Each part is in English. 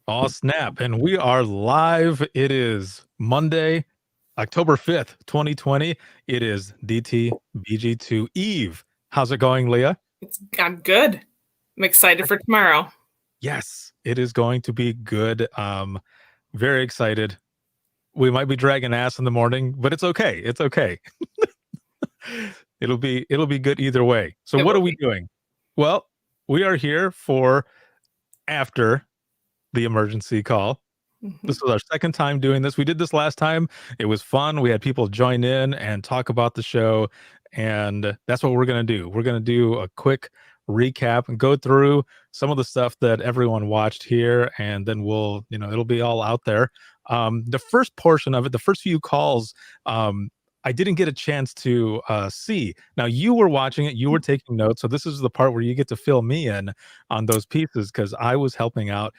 Oh, snap. And we are live. It is Monday, October 5th, 2020. It is DTBG2 Eve. How's it going, Leah? I'm good. I'm excited for tomorrow. Yes, it is going to be good. Very excited. We might be dragging ass in the morning, but it's okay. It's okay. It'll be good either way. So It what are will we be. doing? Well, we are here for after the emergency call. Mhm. This was our second time doing this. We did this last time. It was fun. We had people join in and talk about the show. And that's what we're going to do. We're going to do a quick recap and go through some of the stuff that everyone watched here. And then it'll be all out there. The first portion of it, the first few calls, I didn't get a chance to see. Now, you were watching it, you were taking notes. So this is the part where you get to fill me in on those pieces because I was helping out.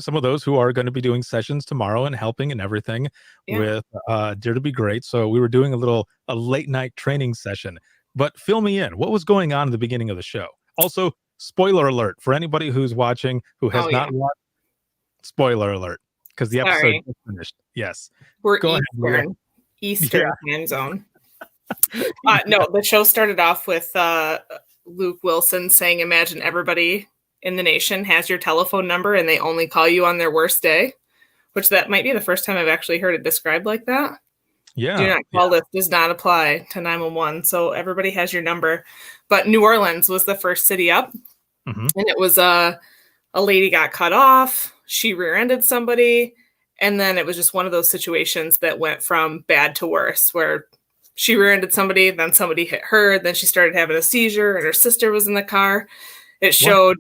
Some of those who are going to be doing sessions tomorrow and helping and everything Yeah. with Dare to Be Great. So we were doing a late night training session. But fill me in. What was going on at the beginning of the show? Also, spoiler alert for anybody who's watching who Oh has yeah. not watched. Spoiler alert because the episode Sorry. just finished. Yes, We're go ahead, Leah. Eastern time zone. No, the show started off with Luke Wilson saying, "Imagine everybody in the nation has your telephone number and they only call you on their worst day," which that might be the first time I've actually heard it described like that. Do Yeah, not call list does not apply to 911. So everybody has your number. But New Orleans was the first city up, hmm and it was a lady got cut off, she rear-ended somebody, and then it was just one of those situations that went from bad to worse, where she rear-ended somebody, then somebody hit her, then she started having a seizure, and her sister was in the car. It What? showed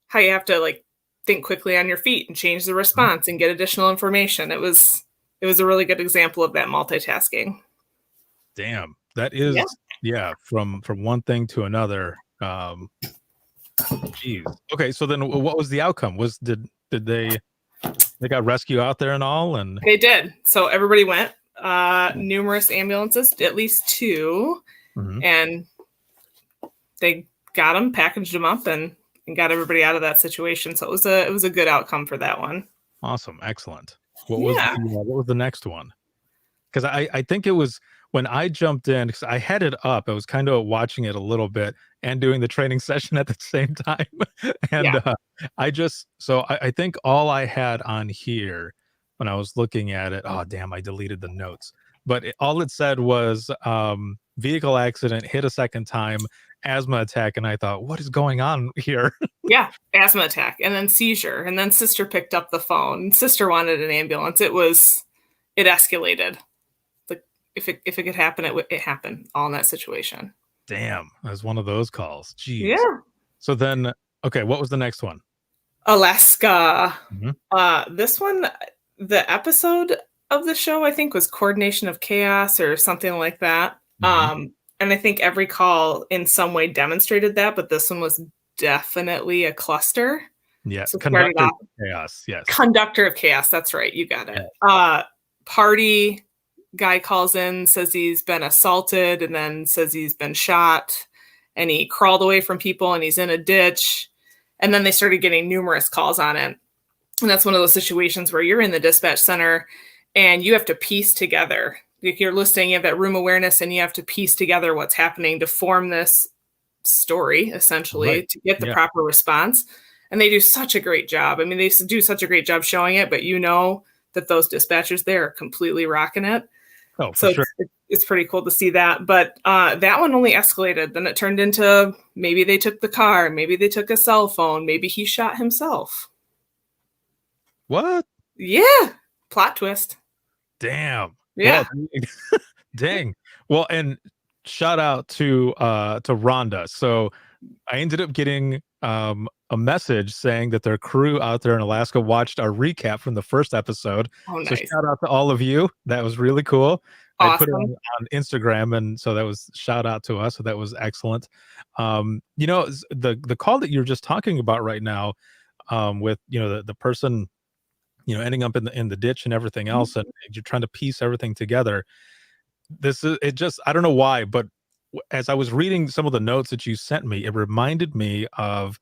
how you have to think quickly on your feet and change the Mhm. response and get additional information. It was a really good example of that multitasking. Damn, that Yeah. is from one thing to another. Geez. Okay, so then what was the outcome? Did they got rescue out there and all and They did. So everybody went. Numerous ambulances, at least two, Mhm. and they got them, packaged them up, and got everybody out of that situation. So it was a good outcome for that one. Awesome, excellent. Yeah. What was the next one? Because I think it was when I jumped in because I had it up. I was kind of watching it a little bit and doing the training session at the same time, and Yeah. I think all I had on here when I was looking at it. Oh damn! I deleted the notes, but all it said was vehicle accident, hit a second time, asthma attack, and I thought, what is going on here? Yeah. Asthma attack and then seizure. And then sister picked up the phone. Sister wanted an ambulance. It escalated. Like if it could happen, it happened all in that situation. Damn, that was one of those calls. Jeez. Yeah. So then, okay, what was the next one? Alaska. Mhm. This one, the episode of the show, I think, was Coordination of Chaos or something like that. Mhm. And I think every call in some way demonstrated that, but this one was definitely a cluster. Yeah, So it started conductor off of chaos, yes. conductor of chaos. That's right. You got Yeah. it. Party guy calls in, says he's been assaulted, and then says he's been shot, and he crawled away from people, and he's in a ditch. And then they started getting numerous calls on it. And that's one of those situations where you're in the dispatch center and you have to piece together. If you're listening, you have that room awareness and you have to piece together what's happening to form this story, essentially, Right. to get the Yeah. proper response. And they do such a great job. I mean, they do such a great job showing it, but you know that those dispatchers there are completely rocking it. Oh, for So sure. it's pretty cool to see that. But that one only escalated. Then it turned into maybe they took the car, maybe they took a cell phone, maybe he shot himself. What? Yeah. Plot twist. Damn. Yeah. Well, dang. Well, and shout out to Rhonda. So I ended up getting a message saying that their crew out there in Alaska watched our recap from the first episode. Oh, So nice. shout out to all of you. That was really cool. I put it Awesome. on Instagram, and so that was shout out to us. So that was excellent. The call that you're just talking about right now, with the person ending up in the ditch and everything Mhm. else, and you're trying to piece everything together. This is it. Just I don't know why, but as I was reading some of the notes that you sent me, it reminded me of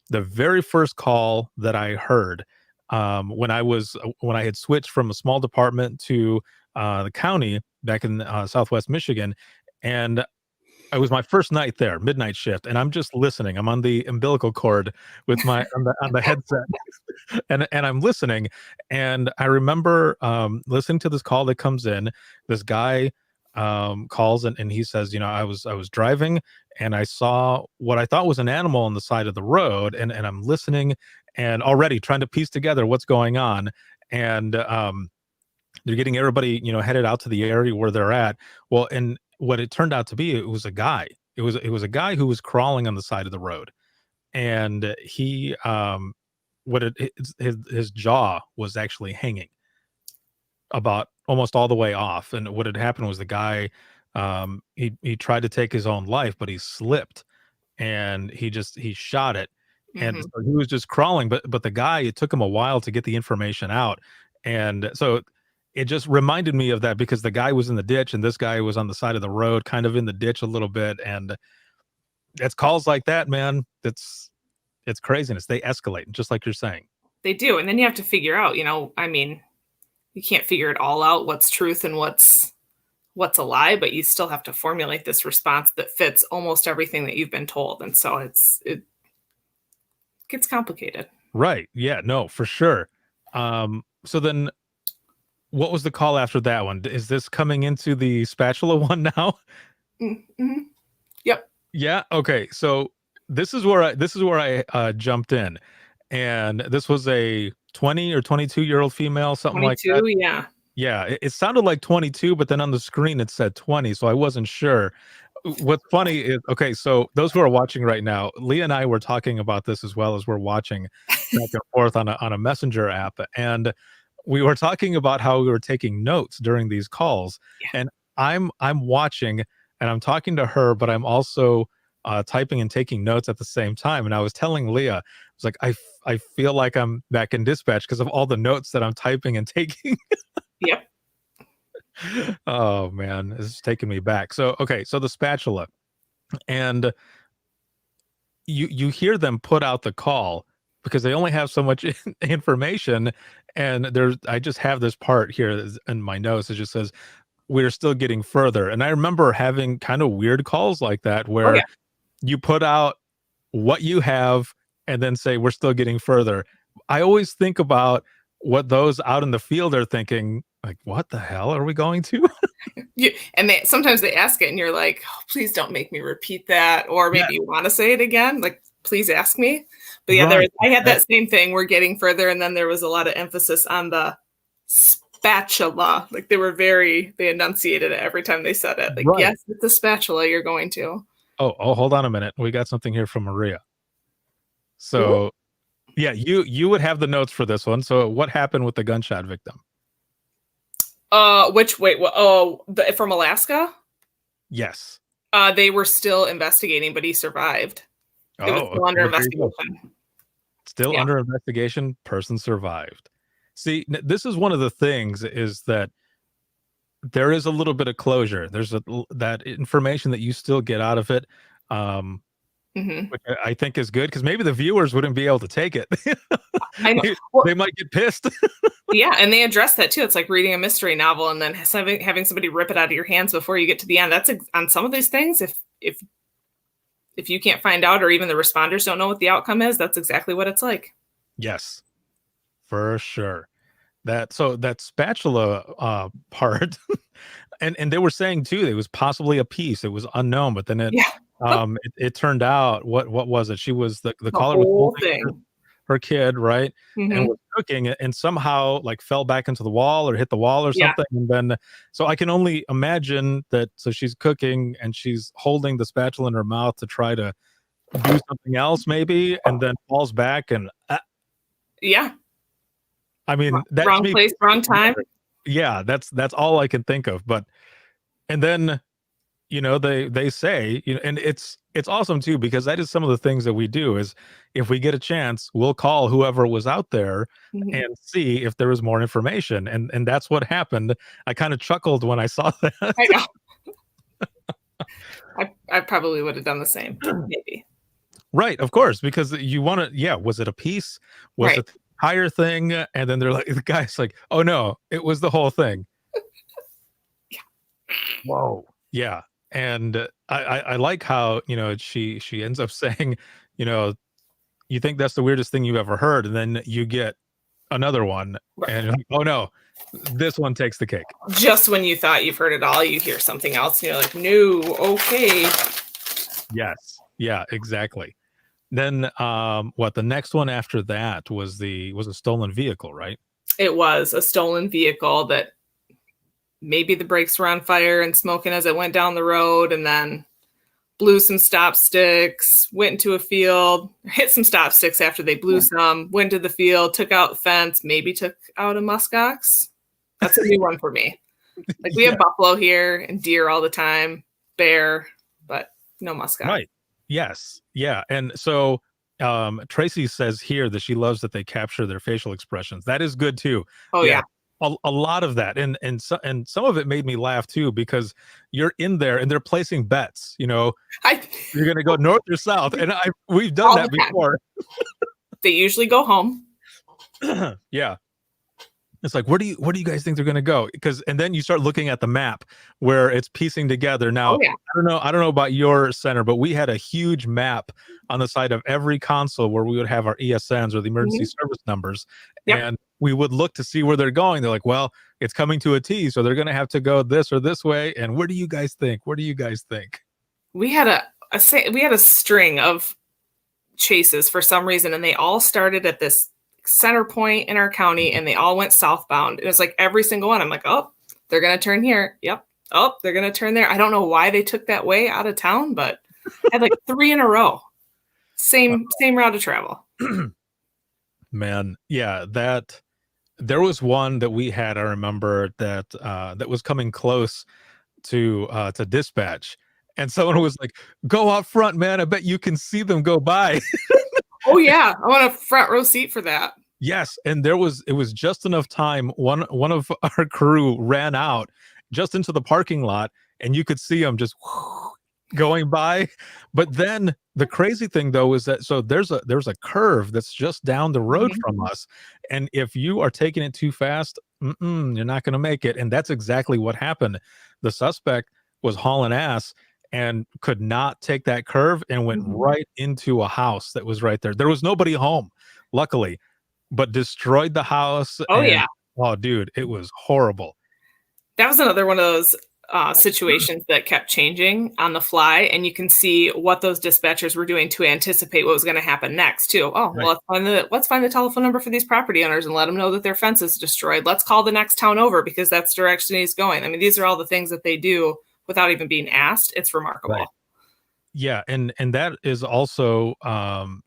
the very first call that I heard, when I had switched from a small department to the county back in Southwest Michigan, and it was my first night there, midnight shift, and I'm just listening. I'm on the umbilical cord with my on the headset, and I'm listening, and I remember listening to this call that comes in. This guy calls and he says, I was driving and I saw what I thought was an animal on the side of the road, and I'm listening and already trying to piece together what's going on, and they're getting everybody, headed out to the area where they're at. Well, and what it turned out to be, it was a guy. It was a guy who was crawling on the side of the road, and he his jaw was actually hanging about almost all the way off. And what had happened was the guy, he tried to take his own life, but he slipped and he shot it, and Mhm. so he was just crawling. But the guy, it took him a while to get the information out, and so it just reminded me of that because the guy was in the ditch and this guy was on the side of the road, kind of in the ditch a little bit, and it's calls like that, man. It's craziness. They escalate, just like you're saying. They do, and then you have to figure out, I mean, you can't figure it all out, what's truth and what's a lie, but you still have to formulate this response that fits almost everything that you've been told, and so it gets complicated. Right. Yeah, no, for sure. So then what was the call after that one? Is this coming into the spatula one now? Mhm. Yep. Yeah. Okay. So this is where I jumped in, and this was a 20 or 22-year-old female, something like that. 22, yeah. Yeah, it sounded like 22, but then on the screen it said 20, so I wasn't sure. What's funny is, okay, so those who are watching right now, Leah and I were talking about this as well as we're watching back and forth on a messenger app, and we were talking about how we were taking notes during these calls, Yeah. and I'm watching and I'm talking to her, but I'm also typing and taking notes at the same time. And I was telling Leah, I was like, I feel like I'm back in dispatch because of all the notes that I'm typing and taking. Yep. Oh man, this is taking me back. So okay, so the spatula, and you hear them put out the call because they only have so much information, and there's I just have this part here in my notes. It just says we're still getting further, and I remember having kind of weird calls like that Oh, where yeah. you put out what you have and then say we're still getting further. I always think about what those out in the field are thinking, like, what the hell are we going to? And sometimes they ask it and you're like, "Oh, please don't make me repeat that," or Yeah, maybe you wanna say it again, like, "Please ask me." But yeah, right. I had that same thing, we're getting further, and then there was a lot of emphasis on the spatula, like, they enunciated it every time they said it, like, Right. "Yes, it's a spatula you're going to." Oh, hold on a minute. We got something here from Maria. Ooh. So, yeah, you would have the notes for this one. So, what happened with the gunshot victim? Which wait, wha oh, from Alaska? Yes. They were still investigating, but he survived. It was Oh, okay. still under Well, there you go. investigation. Still Yeah. under investigation. Person survived. See, this is one of the things is that there is a little bit of closure. There's that information that you still get out of it, um, Mhm. which I think is good because maybe the viewers wouldn't be able to take it. I know. they, Well, they might get pissed. yeah, and they address that too. It's like reading a mystery novel and then having somebody rip it out of your hands before you get to the end. On some of these things, if you can't find out or even the responders don't know what the outcome is, that's exactly what it's like. Yes, for sure. That spatula part, and they were saying too, it was possibly a piece. It was unknown, but then Yeah, it turned out what was it? She was the the caller was whole holding thing. her kid, right? And Mhm. was cooking it and somehow like fell back into the wall or hit the wall or Yeah, something. And then so I can only imagine that so she's cooking and she's holding the spatula in her mouth to try to do something else maybe and then falls back and yeah. I mean that to Wrong me place, wrong time. yeah, that's all I can think of. But and then they say, and it's awesome too because that is some of the things that we do is if we get a chance we'll call whoever was out there Mhm. and see if there was more information, and that's what happened. I kind of chuckled when I saw that. I know. I probably would have done the same, maybe. Right, of course, because you want to. Yeah, was it a piece? Was Right. it the entire thing? And then they're like, the guy's like, "Oh no, it was the whole thing." Whoa. Yeah, and I like how she ends up saying, you know, you think that's the weirdest thing you've ever heard, and then you get another one, Right. and you're like, oh no, this one takes the cake. Just when you thought you've heard it all, you hear something else, and you're like, no, okay. Yes, yeah, exactly. Then, what the next one after that was a stolen vehicle, right? It was a stolen vehicle that maybe the brakes were on fire and smoking as it went down the road, and then blew some stop sticks, went into a field, hit some stop sticks after they blew some, went to the field, took out the fence, maybe took out a muskox. That's a new one for me. Like we Yeah. have buffalo here and deer all the time, bear, but no muskox. Right. Yes. Yeah. And so Tracy says here that she loves that they capture their facial expressions. That is good too. Oh yeah. A lot of that, and some of it made me laugh too, because you're in there and they're placing bets. You're going to go north or south, and we've done All that the time. before. They usually go home. Yeah. It's like, where do you guys think they're going to go? And then you start looking at the map where it's piecing together. Now, Oh yeah. I don't know about your center, but we had a huge map on the side of every console where we would have our ESNs, or the emergency service numbers. Yep. And we would look to see where they're going. They're like, well, it's coming to a T, so they're going to have to go this or this way. And where do you guys think? Where do you guys think? We had a string of chases for some reason, and they all started at this center point in our county, and they all went southbound. It was like every single one. I'm like, oh, they're gonna turn here. Yep. Oh, they're gonna turn there. I don't know why they took that way out of town, but I had like 3 in a row. Same route of travel. Man, yeah, there was one that we had, I remember, that was coming close to dispatch, and someone was like, go out front, man, I bet you can see them go by. Oh yeah, I want a front row seat for that. Yes, and it was just enough time. One of our crew ran out just into the parking lot, and you could see them just going by. But then the crazy thing though is that there's a curve that's just down the road from us, and if you are taking it too fast, you're not going to make it. And that's exactly what happened. The suspect was hauling ass and could not take that curve, and went right into a house that was right there. There was nobody home, luckily, but destroyed the house. Oh yeah. Oh dude, it was horrible. That was another one of those situations that kept changing on the fly, and you can see what those dispatchers were doing to anticipate what was going to happen next too. Oh, Right. well, let's find the telephone number for these property owners and let them know that their fence is destroyed. Let's call the next town over because that's the direction he's going. I mean, these are all the things that they do without even being asked. It's remarkable. Right. Yeah, and that is also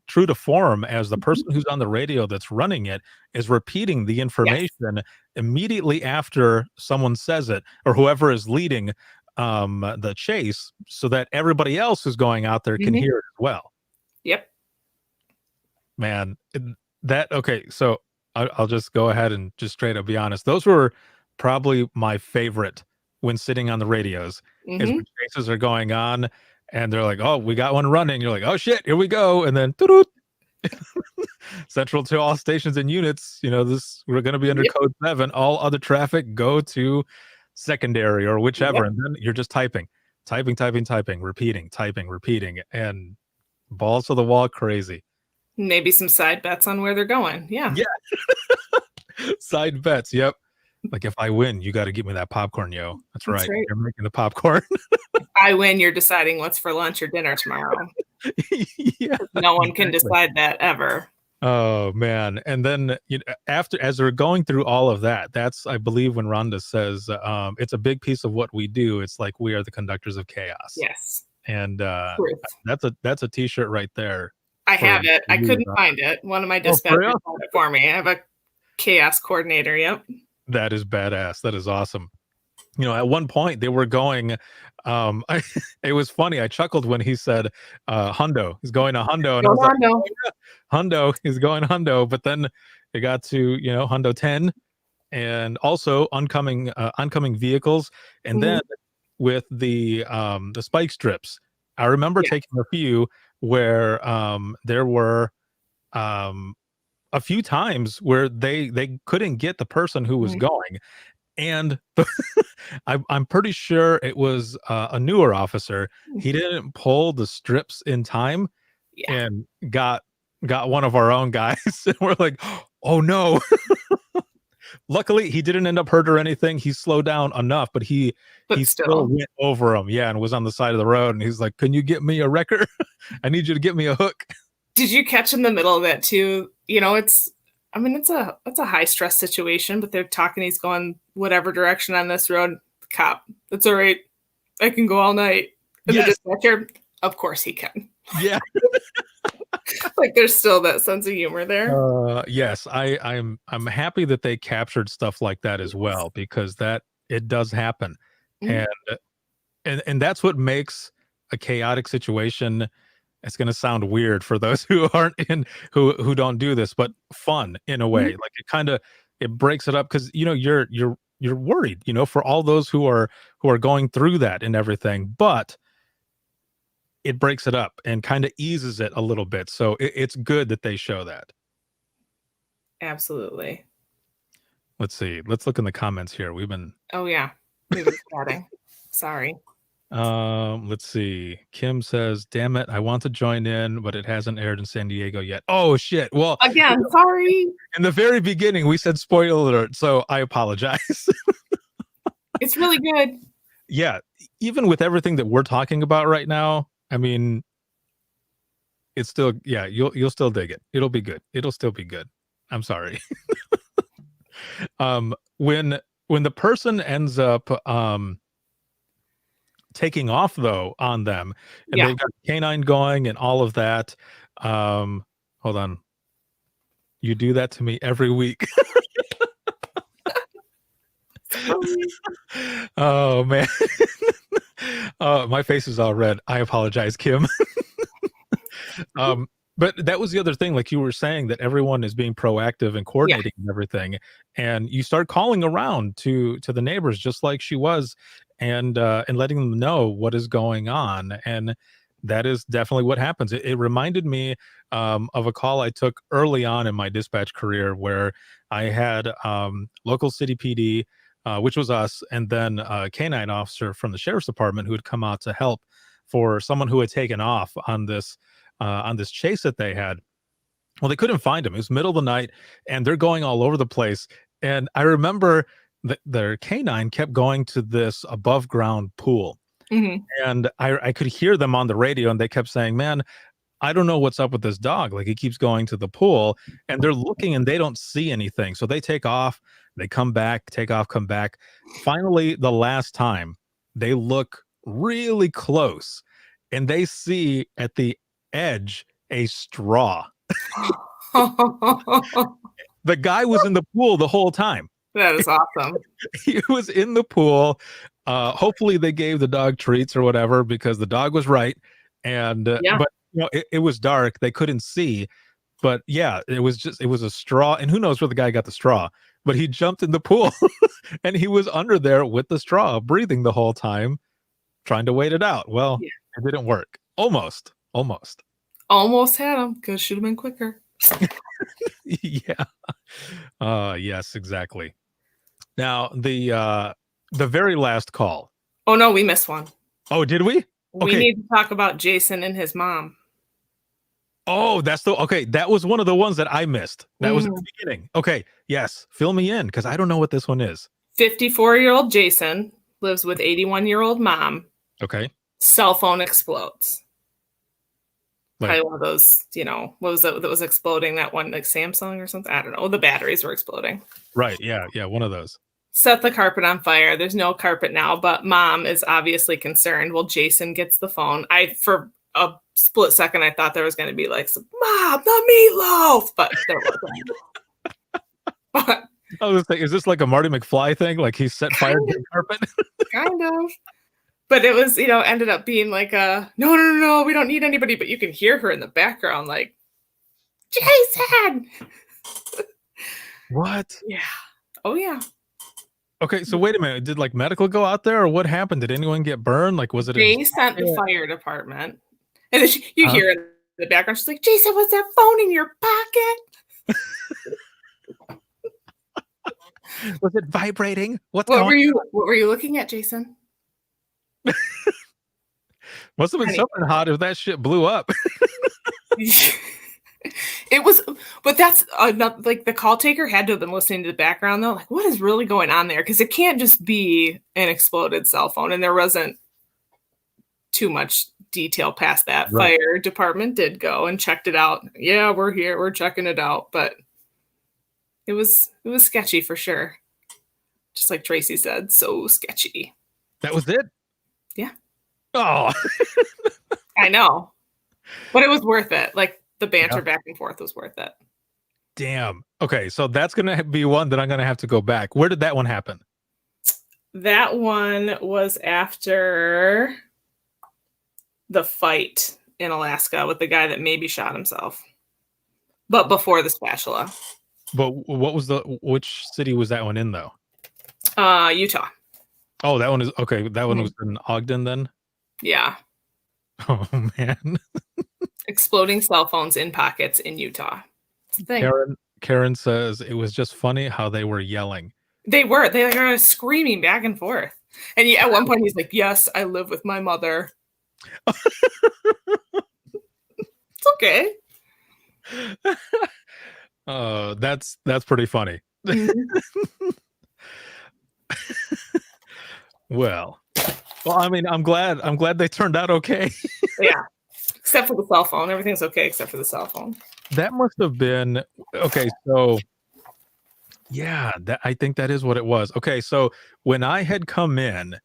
true to form, as the person who's on the radio that's running it is repeating the information immediately after someone says it, or whoever is leading the chase, so that everybody else who's going out there can hear it as well. Yep. Man, okay, so I'll just go ahead and just straight up be honest. Those were probably my favorite when sitting on the radios, is when chases are going on and they're like, oh, we got one running. You're like, oh shit, here we go. And then central to all stations and units, we're going to be under code 7. All other traffic go to secondary or whichever. And then you're just typing, repeating, and balls to the wall crazy. Maybe some side bets on where they're going. Yeah. Side bets. Yep. Like, if I win, you got to give me that popcorn, yo. That's right. You're making the popcorn. If I win, you're deciding what's for lunch or dinner tomorrow. Yeah. No one can decide that ever. Oh man. And then as we're going through all of that, that's, I believe, when Rhonda says it's a big piece of what we do. It's like we are the conductors of chaos. Yes. And that's a t-shirt right there. I have it. I couldn't find it. One of my dispatchers found it for me. I have a chaos coordinator. Yep. That is badass. That is awesome. At one point they were going, it was funny. I chuckled when he said, Hundo, he's going to Hundo. And I was like, oh, yeah, Hundo, he's going Hundo. But then it got to, Hundo 10, and also oncoming vehicles. And then with the spike strips, I remember taking a few where there were a few times where they couldn't get the person who was Mhm. going, and I'm pretty sure it was a newer officer. He didn't pull the strips in time Yeah. and got one of our own guys, and we're like, oh no. Luckily, he didn't end up hurt or anything. He slowed down enough, but he But still still. went over him, yeah, and was on the side of the road. And he's like, "Can you get me a wrecker? I need you to get me a hook." Did you catch in the middle of that too? You know, it's I mean, it's a high stress situation, but they're talking, he's going whatever direction on this road. Cop, it's all right. I can go all night. And the Yes, dispatcher, of course he can. yeah. Like there's still that sense of humor there. Yes, I'm happy that they captured stuff like that as well, because that it does happen, Mhm. and and that's what makes a chaotic situation. It's going to sound weird for those who aren't in who don't do this, but fun in a way. Mhm. Like it breaks it up, because you're worried, for all those who are going through that and everything, but it breaks it up and kind of eases it a little bit. So it's good that they show that. Absolutely. Let's see. Let's look in the comments here. We've been Oh yeah. We've been chatting. Sorry. let's see. Kim says, "Damn it, I want to join in, but it hasn't aired in San Diego yet." Oh shit. Well, Again, sorry. in the very beginning we said spoiler alert, so I apologize. It's really good. Yeah, even with everything that we're talking about right now, I mean, it's still, yeah, you'll still dig it. It'll be good. It'll still be good. I'm sorry. When the person ends up taking off though on them, and Yeah. they've got canine going and all of that, hold on. You do that to me every week. Oh man. My face is all red. I apologize, Kim. um but that was the other thing, like you were saying, that everyone is being proactive and Yeah. coordinating and everything, and you start calling around to the neighbors just like she was, and letting them know what is going on, and that is definitely what happens. It reminded me of a call I took early on in my dispatch career, where I had local city PD, which was us, and then a canine officer from the sheriff's department who had come out to help for someone who had taken off on this chase that they had. Well, they couldn't find him. It was middle of the night, and they're going all over the place. And I remember that their canine kept going to this above ground pool, Mhm. and I could hear them on the radio, and they kept saying, "Man, I don't know what's up with this dog. Like, he keeps going to the pool," and they're looking and they don't see anything. So they take off, they come back, take off, come back. Finally, the last time, they look really close, and they see at the edge a straw. The guy was in the pool the whole time. That is awesome. He was in the pool. Hopefully they gave the dog treats or whatever, because the dog was right. And Yeah. but it was dark. They couldn't see. But yeah, it was a straw. And who knows where the guy got the straw. But he jumped in the pool and he was under there with the straw, breathing the whole time, trying to wait it out. Well, Yeah. it didn't work. Almost. Almost. Almost had him. Could should have been quicker. Yeah. Yes, exactly. Now the very last call. Oh no, we missed one. Oh, did we? We Okay. need to talk about Jason and his mom. Oh, that's the okay. That was one of the ones that I missed. That was at the Mhm. beginning. Okay. Yes. Fill me in, because I don't know what this one is. 54-year-old Jason lives with 81-year-old mom. Okay. Cell phone explodes. Like, Probably one of those, what was that was exploding? That one, like Samsung or something? I don't know. The batteries were exploding. right. Yeah. Yeah. One of those. Set the carpet on fire. There's no carpet now, but mom is obviously concerned. Well, Jason gets the phone. For a split second, I thought there was going to be like some, Mom, the meatloaf, but there wasn't. But I was like, is this like a Marty McFly thing? Like he set fire to the carpet? kind of. But it was, ended up being like no, we don't need anybody. But you can hear her in the background, like, Jason. What? Yeah. Oh, yeah. Okay. So wait a minute. Did like medical go out there, or what happened? Did anyone get burned? Like, was it They sent the fire department. And then you Huh? hear it the background, she's like, Jason, what's that phone in your pocket? Was it vibrating? What's What going? were you looking at, Jason? Must have been something hot if that shit blew up. It was, but that's not like the call taker had to have been listening to the background though. Like, what is really going on there? Because it can't just be an exploded cell phone, and there wasn't too much detail past that. Right. Fire department did go and checked it out. Yeah, we're here, we're checking it out, but it was sketchy for sure. Just like Tracy said, so sketchy. That was it? Yeah. Oh. I know. But it was worth it. Like the banter back and forth was worth it. Damn. Okay, so that's going to be one that I'm going to have to go back. Where did that one happen? That one was after the fight in Alaska with the guy that maybe shot himself. But before the spatula. But which city was that one in though? Utah. Oh, that one is okay. That one was in Ogden then? Yeah. Oh man. Exploding cell phones in pockets in Utah. It's a thing. Karen says it was just funny how they were yelling. They were screaming back and forth. And at one point he's like, yes, I live with my mother. It's okay. That's pretty funny. Mm-hmm. Well, I mean, I'm glad they turned out okay. Yeah. Except for the cell phone. Everything's okay except for the cell phone. That must have been okay. So yeah, I think that is what it was. Okay, so when I had come in,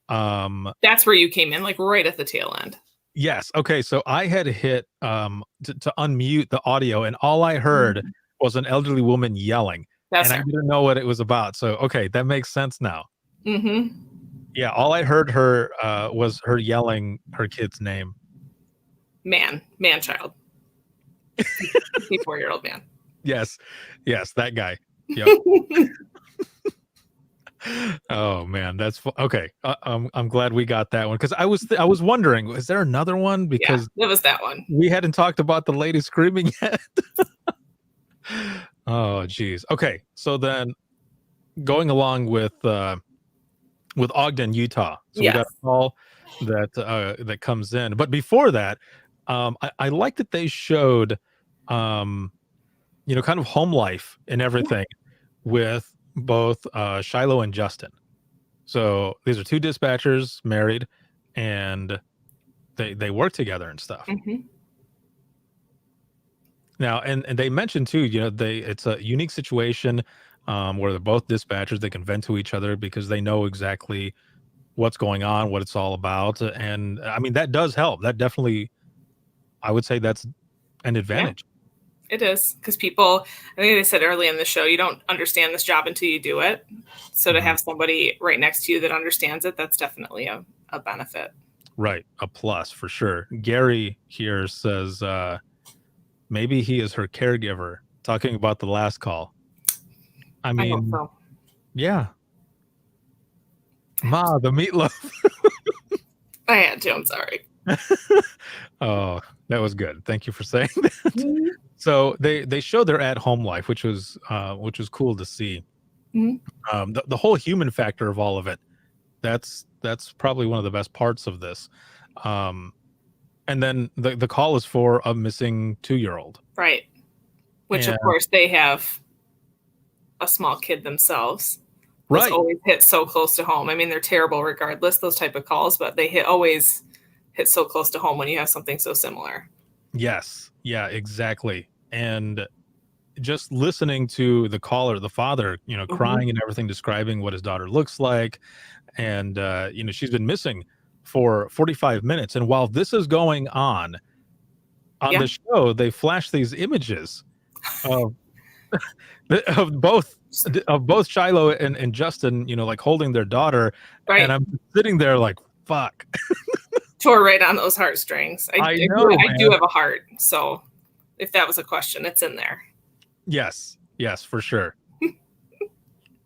that's where you came in, like right at the tail end. Yes. Okay, so I had hit to unmute the audio, and all I heard was an elderly woman yelling. That's and her. I didn't know what it was about. So okay, that makes sense now. Mm-hmm. Yeah, all I heard her was her yelling her kid's name. Man-child. 54-year-old man. Yes, that guy. Yep. Oh man, that's okay. I'm glad we got that one because I was wondering, is there another one? Because it was that one. We hadn't talked about the lady screaming yet. Oh geez. Okay, so then going along with Ogden, Utah. So we got a call that comes in, but before that, I like that they showed, kind of home life and everything with both Shiloh and Justin. So these are two dispatchers married, and they work together and stuff. Mm-hmm. Now, and they mentioned too, it's a unique situation where they're both dispatchers. They can vent to each other because they know exactly what's going on, what it's all about. And I mean, that does help. That definitely, I would say that's an advantage. Yeah. It is, because people, I think they said early in the show, you don't understand this job until you do it. So to have somebody right next to you that understands it, that's definitely a benefit. Right. A plus for sure. Gary here says maybe he is her caregiver, talking about the last call. I mean, I hope so. Yeah. Ma, the meatloaf. I had to, I'm sorry. Oh, that was good. Thank you for saying that. So they show their at-home life, which was cool to see. Mm-hmm. The whole human factor of all of it, that's probably one of the best parts of this. And then the call is for a missing 2-year-old. Right. Which of course they have a small kid themselves. Right. Always hit so close to home. I mean, they're terrible regardless, those type of calls, but they always hit so close to home when you have something so similar. Yes. Yeah, exactly. And just listening to the caller, the father, crying and everything, describing what his daughter looks like. And, she's been missing for 45 minutes. And while this is going on the show, they flash these images of both Shiloh and Justin, like holding their daughter. Right. And I'm sitting there like, fuck. Tore right on those heartstrings. I do have a heart. So if that was a question, it's in there. Yes, for sure.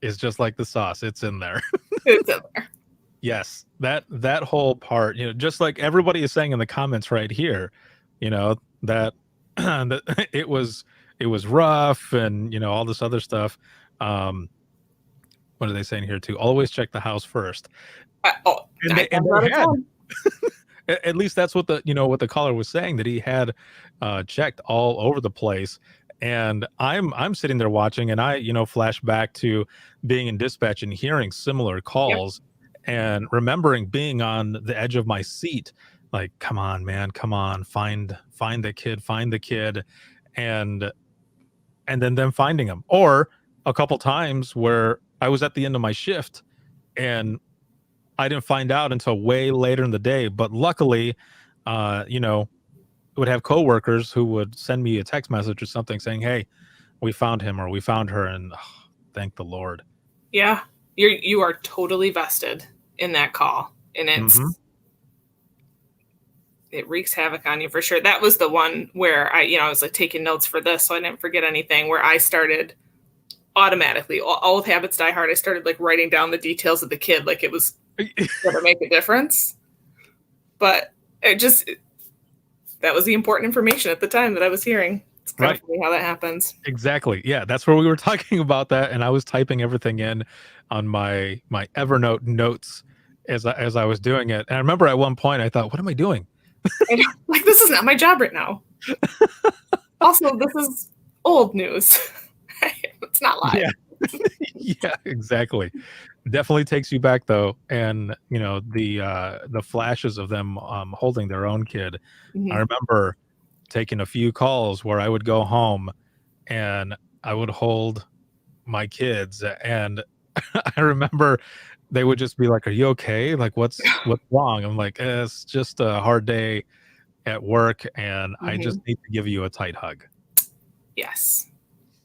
It's just like the sauce. It's in there. It's in there. Yes, that whole part, just like everybody is saying in the comments right here, that that it was rough, and all this other stuff. What are they saying here too? Always check the house first. And nine they times out of had, 10. at least that's what the caller was saying, that he had checked all over the place. And I'm sitting there watching, and I flash back to being in dispatch and hearing similar calls, and remembering being on the edge of my seat, like, come on, man, come on, find the kid, and then them finding him. Or a couple times where I was at the end of my shift and I didn't find out until way later in the day. But luckily, would have coworkers who would send me a text message or something saying, "Hey, we found him," or "We found her," and thank the Lord. Yeah, you are totally vested in that call, and it wreaks havoc on you for sure. That was the one where I was like taking notes for this, so I didn't forget anything. Where I started automatically, all habits die hard. I started like writing down the details of the kid, like it was going to make a difference. But that was the important information at the time that I was hearing. It's kind of funny how that happens. Exactly. Yeah, that's where we were talking about that, and I was typing everything in on my Evernote notes as I was doing it. And I remember at one point I thought, "What am I doing? Like, this is not my job right now." Also, this is old news. It's not live. Yeah. Yeah, exactly. Definitely takes you back though, and the flashes of them holding their own kid. Mhm. I remember taking a few calls where I would go home and I would hold my kids, and I remember they would just be like, "Are you okay? Like, what's wrong?" I'm like, "It's just a hard day at work, and I just need to give you a tight hug." Yes.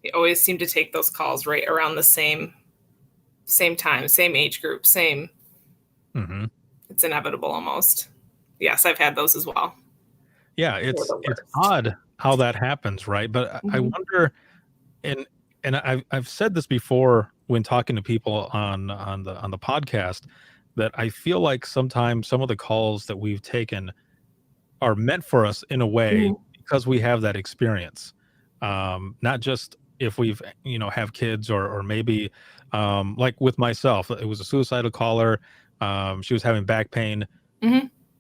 You always seem to take those calls right around the same time, same age group, same. It's inevitable almost. Yes, I've had those as well. Yeah, it's odd how that happens, right? But I wonder, and I've said this before when talking to people on the podcast, that I feel like sometimes some of the calls that we've taken are meant for us in a way because we have that experience. Not just if we've have kids, or maybe like with myself, it was a suicidal caller. She was having back pain.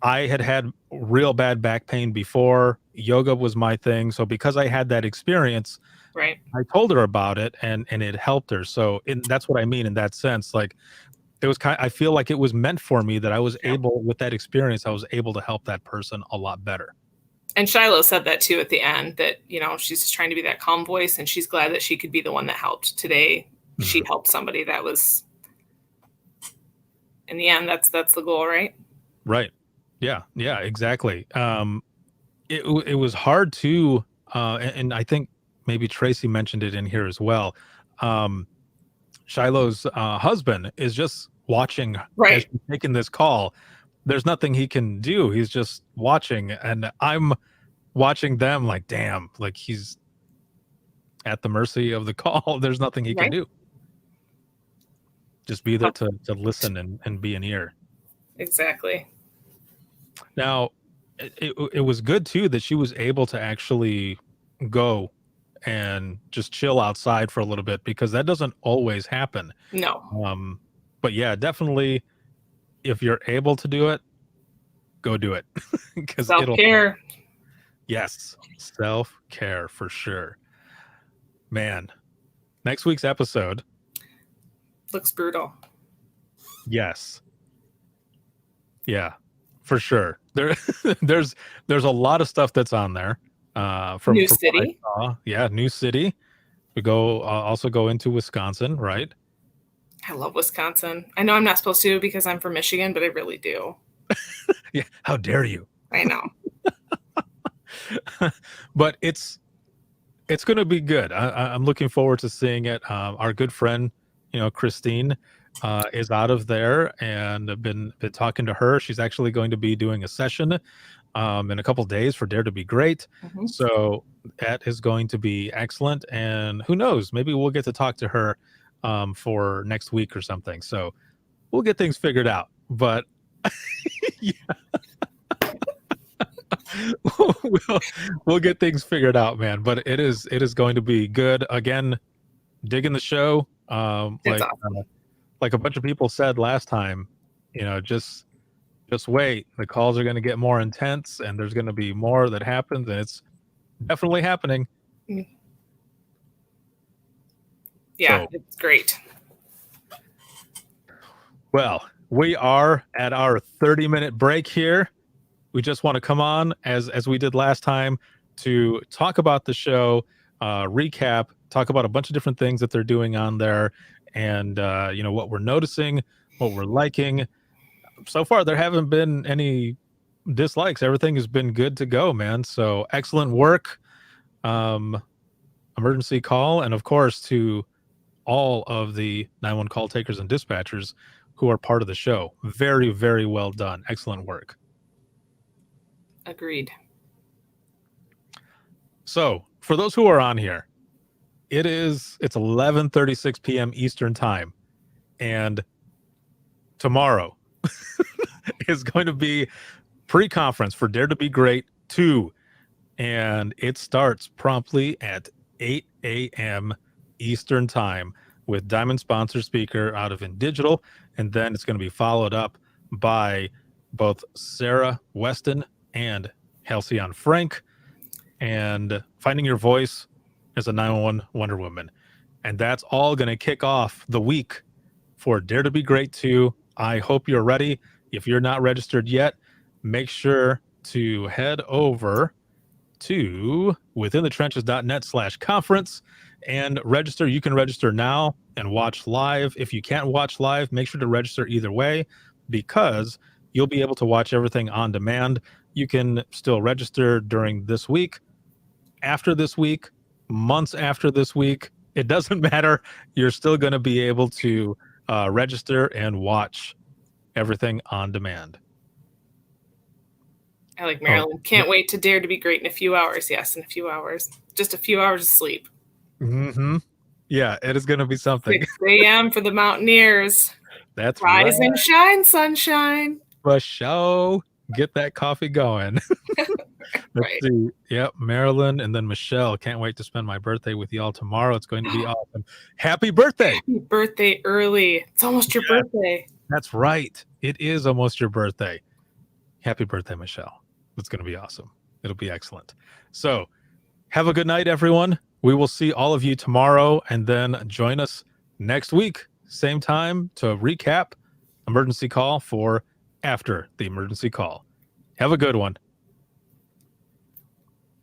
I had real bad back pain before. Yoga was my thing. So because I had that experience, right, I told her about it, and it helped her. So that's what I mean in that sense. Like, it was I feel like it was meant for me, that I was able, with that experience, I was able to help that person a lot better. And Shiloh said that too at the end, that, she's just trying to be that calm voice, and she's glad that she could be the one that helped today. She helped somebody that was, in the end, that's the goal, right? Right. Yeah, exactly. It was hard to, and I think maybe Tracy mentioned it in here as well. Shiloh's husband is just watching as she's making this call. There's nothing he can do. He's just watching, and I'm watching them like, damn, like he's at the mercy of the call. There's nothing he can do. Just be there to listen and be an ear. Exactly. Now, it was good too that she was able to actually go and just chill outside for a little bit, because that doesn't always happen. No. But yeah, definitely, if you're able to do it, go do it. Because self-care. Yes, self-care for sure. Man, next week's episode looks brutal. Yes. Yeah, for sure. There's a lot of stuff that's on there. From New City. Yeah, New City. We also go into Wisconsin, right? I love Wisconsin. I know I'm not supposed to because I'm from Michigan, but I really do. Yeah, how dare you? I know. But it's going to be good. I'm looking forward to seeing it. Our good friend, Christine, is out of there, and I've been talking to her. She's actually going to be doing a session in a couple days for Dare to Be Great. So that is going to be excellent. And who knows, maybe we'll get to talk to her for next week or something. So we'll get things figured out. But yeah. we'll, we'll get things figured out, man. But it is going to be good. Again, digging the show. It's awesome. Like a bunch of people said last time, just wait. The calls are going to get more intense, and there's going to be more that happens, and it's definitely happening. Yeah, it's great. Well, we are at our 30-minute break here. We just want to come on as we did last time to talk about the show, recap, talk about a bunch of different things that they're doing on there, and what we're noticing, what we're liking. So far, there haven't been any dislikes. Everything has been good to go, man. So excellent work. Emergency call, and of course to all of the 911 call takers and dispatchers who are part of the show. Very, very well done. Excellent work. Agreed. So for those who are on here, it's 11:36 p.m. Eastern time, and tomorrow is going to be pre-conference for Dare to Be Great 2, and it starts promptly at 8 a.m. Eastern time with Diamond sponsor speaker out of InDigital, and then it's going to be followed up by both Sarah Weston and Halcyon Frank, and Finding Your Voice as a 911 Wonder Woman. And that's all going to kick off the week for Dare to Be Great 2. I hope you're ready. If you're not registered yet, make sure to head over to withinthetrenches.net/conference and register. You can register now and watch live. If you can't watch live, make sure to register either way, because you'll be able to watch everything on demand. You can still register during this week, after this week, months after this week. It doesn't matter. You're still going to be able to register and watch everything on demand. I like Marilyn. Can't wait to Dare to Be Great in a few hours. Yes, in a few hours. Just a few hours of sleep. Mm-hmm. Yeah, it is going to be something. 6 a.m. for the Mountaineers. That's Rise right. and shine, sunshine. For show. Get that coffee going. Let's see. Yep, Marilyn and then Michelle. Can't wait to spend my birthday with y'all tomorrow. It's going to be awesome. Happy birthday. Happy birthday early. It's almost your birthday. That's right. It is almost your birthday. Happy birthday, Michelle. It's going to be awesome. It'll be excellent. So have a good night, everyone. We will see all of you tomorrow, and then join us next week, same time, to recap Emergency Call for After the Emergency Call. Have a good one.